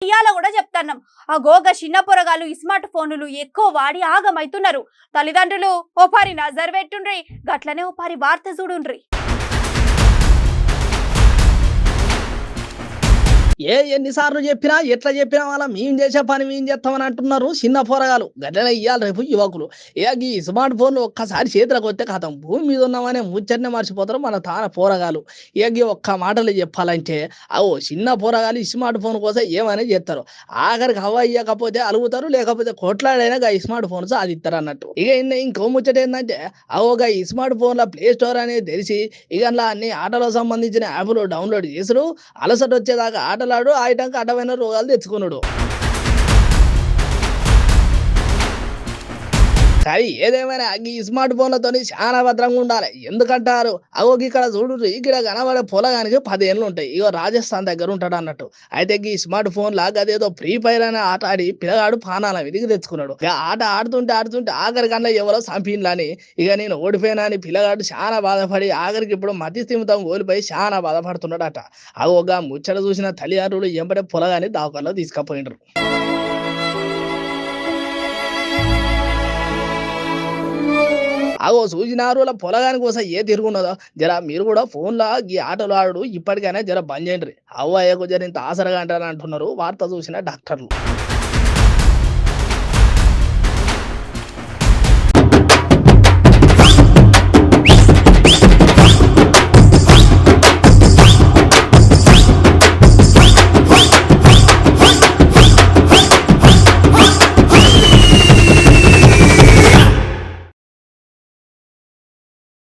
ఇయాల కూడా చెప్తున్నాం. ఆ గోగ చిన్న పొరగాలు స్మార్ట్ ఫోన్లు ఎక్కువ వాడి ఆగమైతున్నారు. తల్లిదండ్రులు ఓ పారి నజర్ పెట్టుండ్రి, గట్లనే ఓ పారి వార్త చూడుండ్రి. ఎన్నిసార్లు చెప్పినా ఎట్లా చెప్పినా వాళ్ళ మేము చేసే పని మేము చేస్తామని అంటున్నారు చిన్న పోరగాలు. గట్లనే ఇయ్యాలి రేపు యువకులు. ఈ స్మార్ట్ ఫోన్లు ఒక్కసారి చేతులకు వస్తే కథం భూమి మీద ఉన్నామనే ముచ్చటనే మర్చిపోతారు మన తాన పోరగాలు. ఒక్క మాటలు చెప్పాలంటే చిన్న పోరగాలు ఈ స్మార్ట్ ఫోన్ కోసం ఏమైనా చేస్తారు. ఆఖరికి హవ ఇయ్యకపోతే అలుగుతారు, లేకపోతే కొట్లాడైనా ఈ స్మార్ట్ ఫోన్ సాధిస్తారు అన్నట్టు. ఇంకో ముచ్చట ఏంటంటే ఈ స్మార్ట్ ఫోన్ల ప్లే స్టోర్ అనేది తెలిసి అందులో అన్ని ఆటలకు సంబంధించిన యాప్లు డౌన్లోడ్ చేసుడు, అలసట వచ్చేదాకా ఆటలాడు, ఆయటంక అడ్డమైన రోగాలు తెచ్చుకున్నాడు. కానీ ఏదేమైనా ఈ స్మార్ట్ ఫోన్లతో చాలా భద్రంగా ఉండాలి. ఎందుకంటారు ఇక్కడ చూడు, ఇక్కడ కనబడే పొలగానికి 10 ఏళ్ళు ఉంటాయి. రాజస్థాన్ దగ్గర ఉంటాడు అన్నట్టు. అయితే ఈ స్మార్ట్ ఫోన్ లాగా అదేదో ఫ్రీ ఫైర్ అనే ఆట ఆడి పిల్లగాడు పానాల విధికి తెచ్చుకున్నాడు. ఆట ఆడుతుంటే ఆఖరి కన్నా ఎవరో సంపిన్లని నేను ఓడిపోయినా అని పిల్లగాడు చాలా బాధపడి ఆఖరికి ఇప్పుడు మతి స్థిమితం కోల్పోయి చాలా బాధపడుతున్నాడట. ముచ్చట చూసిన తల్లిదండ్రులు ఎంబడే పొలగాని దావకాల్లో తీసుకుపోయినారు. చూసినారు పొలగాని కోసం తిరుగున్నదో జర మీరు కూడా ఫోన్లో ఈ ఆటలు ఆడు ఇప్పటికైనా జర బంద్ చేయండి. అవ్వయ్యకు జర ఇంత ఆసరగా అంటారని అంటున్నారు వార్త చూసిన డాక్టర్లు.